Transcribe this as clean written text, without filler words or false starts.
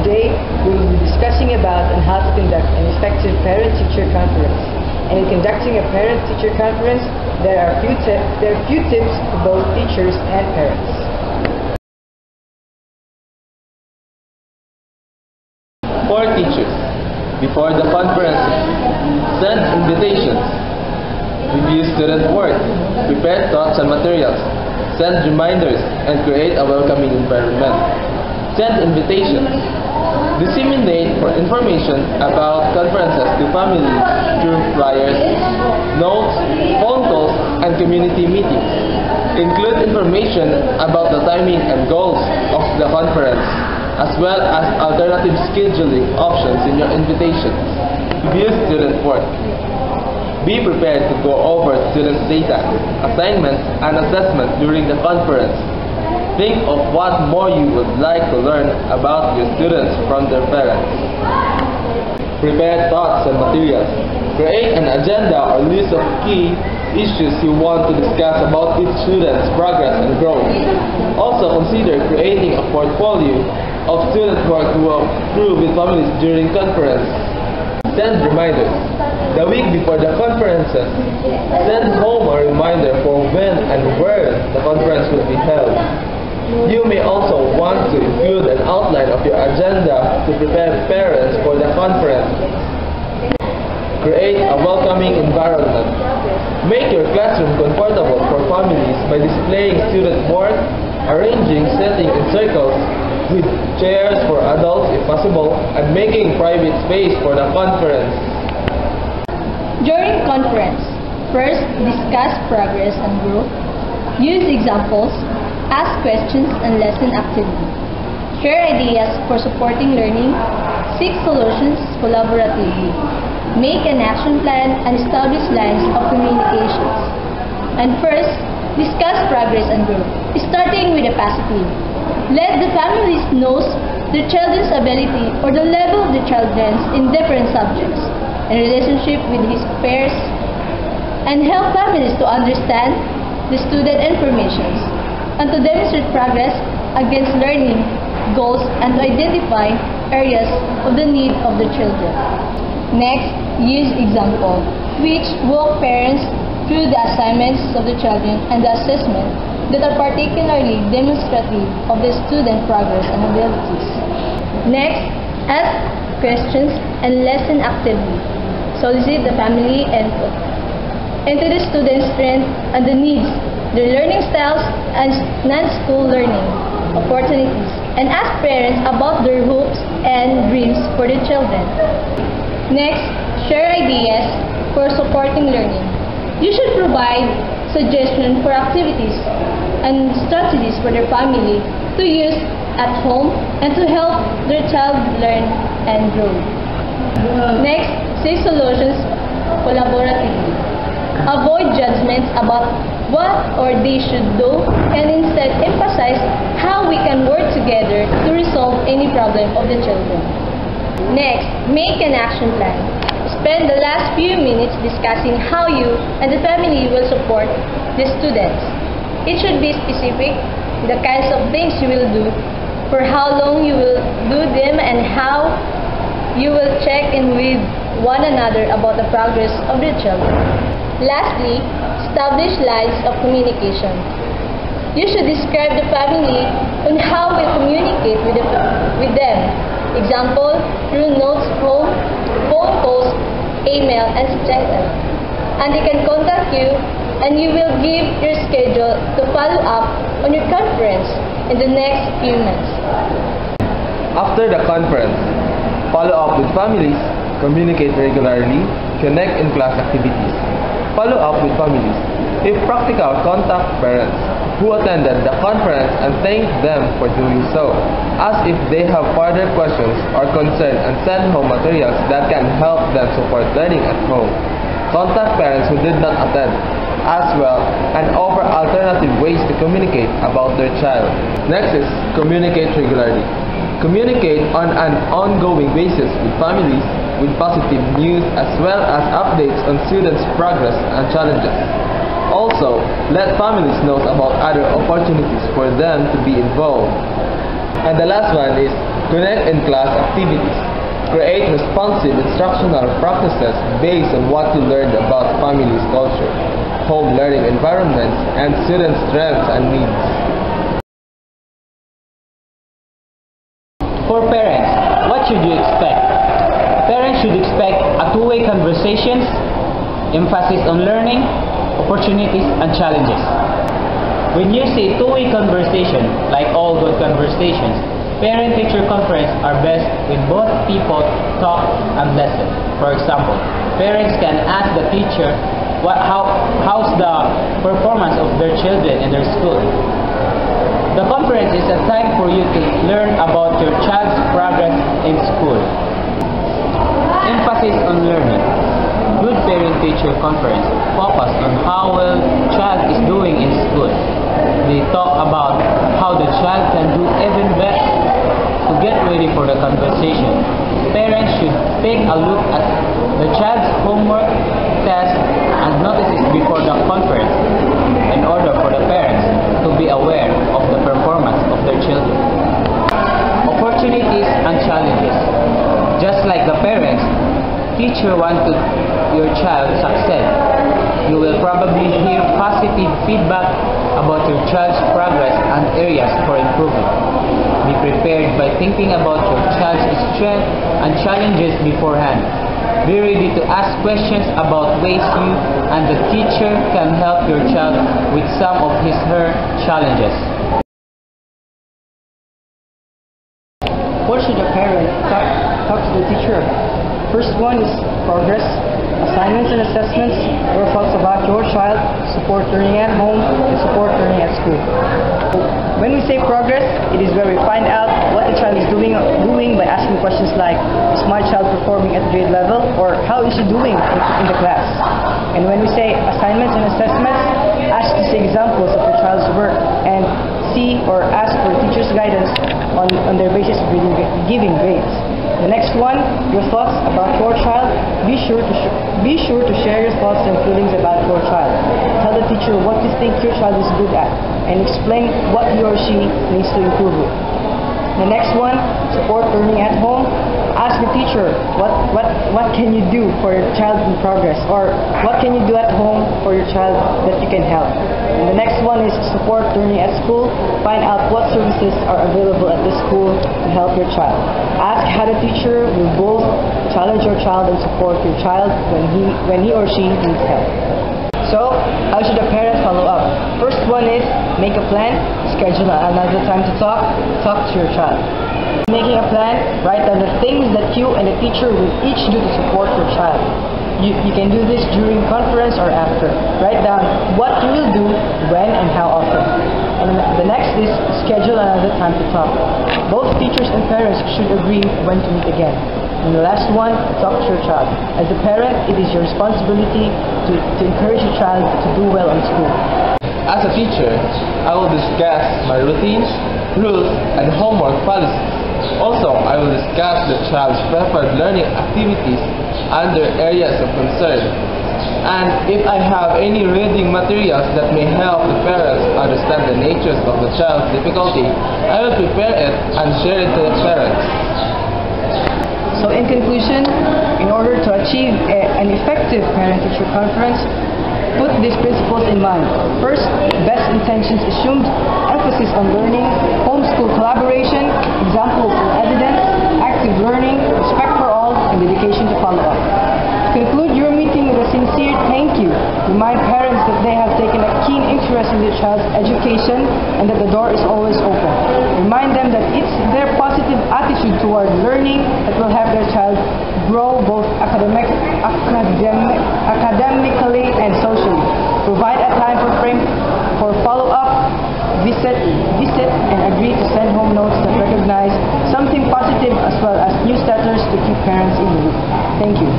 Today, we will be discussing about on how to conduct an effective parent-teacher conference. And in conducting a parent-teacher conference, there are few tips for both teachers and parents. For teachers, before the conference, send invitations, review student work, prepare thoughts and materials, send reminders, and create a welcoming environment. Send invitations. Disseminate information about conferences to families through flyers, notes, phone calls, and community meetings. Include information about the timing and goals of the conference, as well as alternative scheduling options in your invitations. Review student work. Be prepared to go over student data, assignments, and assessment during the conference. Think of what more you would like to learn about your students from their parents. Prepare thoughts and materials. Create an agenda or list of key issues you want to discuss about each student's progress and growth. Also consider creating a portfolio of student work to walk through with families during conference. Send reminders. The week before the conferences, send home a reminder for when and where the conference will be held. You may also want to include an outline of your agenda to prepare parents for the conference. Create a welcoming environment. Make your classroom comfortable for families by displaying student work, arranging seating in circles with chairs for adults if possible, and making private space for the conference. During conference, first discuss progress and growth. Use examples. Ask questions and lesson activity. Share ideas for supporting learning. Seek solutions collaboratively. Make an action plan and establish lines of communications. And first, discuss progress and growth, starting with the positive. Let the families know their children's ability or the level of the child learns in different subjects and relationship with his peers, and help families to understand the student informations and to demonstrate progress against learning goals and to identify areas of the need of the children. Next, use example, which walk parents through the assignments of the children and the assessment that are particularly demonstrative of the student progress and abilities. Next, ask questions and lesson actively. Solicit the family input into the student's strengths and the needs, their learning styles and non-school learning opportunities, and ask parents about their hopes and dreams for their children. Next, share ideas for supporting learning. You should provide suggestions for activities and strategies for their family to use at home and to help their child learn and grow. Next, seek solutions collaboratively. Avoid judgments about what or they should do and instead emphasize how we can work together to resolve any problem of the children. Next, make an action plan. Spend the last few minutes discussing how you and the family will support the students. It should be specific, the kinds of things you will do, for how long you will do them, and how you will check in with one another about the progress of the children. Lastly, establish lines of communication. You should describe the family on how we communicate with them. Example, through notes, phone calls, email, etc. And they can contact you and you will give your schedule to follow up on your conference in the next few months. After the conference, follow up with families, communicate regularly, connect in class activities. Follow up with families. If practical, contact parents who attended the conference and thank them for doing so. Ask if they have further questions or concerns and send home materials that can help them support learning at home. Contact parents who did not attend as well and offer alternative ways to communicate about their child. Next is communicate regularly. Communicate on an ongoing basis with families with positive news as well as updates on students' progress and challenges. Also, let families know about other opportunities for them to be involved. And the last one is connect in class activities. Create responsive instructional practices based on what you learned about family's culture, home learning environments, and students' strengths and needs. For parents, what should you expect? Parents should expect a two-way conversations, emphasis on learning, opportunities, and challenges. When you say two-way conversation, like all good conversations, parent-teacher conference are best when both people talk and listen. For example, parents can ask the teacher how's the performance of their children in their school. The conference is a time for you to learn about your child's progress in school. Emphasis on learning. Good parent-teacher conference focus on how well child is doing in school. They talk about how the child can do even better. To get ready for the conversation, parents should take a look at the child's homework, tests, and notices before the conference in order for the parents to be aware of the performance of their children. Opportunities and challenges. Just like the parents, teacher want your child succeed. You will probably hear positive feedback about your child's progress and areas for improvement. Be prepared by thinking about your child's strengths and challenges beforehand. Be ready to ask questions about ways you and the teacher can help your child with some of her challenges. What should a parent talk to the teacher about? First one is progress, assignments and assessments, your thoughts about your child, support learning at home, and support learning at school. When we say progress, it is where we find out what the child is doing by asking questions like, is my child performing at grade level, or how is she doing in the class? And when we say assignments and assessments, ask to see examples of your child's work and see or ask for teacher's guidance on their basis of giving grades. The next one, your thoughts about your child. Be sure to share your thoughts and feelings about your child. Tell the teacher what you think your child is good at and explain what he or she needs to improve with. The next one, support learning at home. Ask the teacher what can you do for your child in progress, or what can you do at home for your child that you can help. And the next one is support learning at school. Find out what services are available at the school to help your child. Ask how the teacher will both challenge your child and support your child when he or she needs help. So, how should a parent follow up? First one is make a plan, schedule another time to talk to your child. Making a plan, write down the things that you and the teacher will each do to support your child. You can do this during conference or after. Write down what you will do, when and how often. And the next is schedule another time to talk. Both teachers and parents should agree when to meet again. And the last one, talk to your child. As a parent, it is your responsibility to encourage your child to do well in school. As a teacher, I will discuss my routines, rules, and homework policies. Also, I will discuss the child's preferred learning activities and their areas of concern. And if I have any reading materials that may help the parents understand the natures of the child's difficulty, I will prepare it and share it to the parents. So in conclusion, in order to achieve an effective parent-teacher conference, put these principles in mind. First, best intentions assumed, emphasis on learning, homeschool collaboration, examples and evidence, active learning, respect for all, and dedication to follow up. Conclude your meeting with a sincere thank you. Remind parents that they have taken a keen interest in their child's education and that the door is always open. Remind them that it's their positive attitude toward learning that will help their child grow both academically and socially. Provide a time for follow-up, visit, and agree to send home notes that recognize something positive as well as newsletters to keep parents in the loop. Thank you.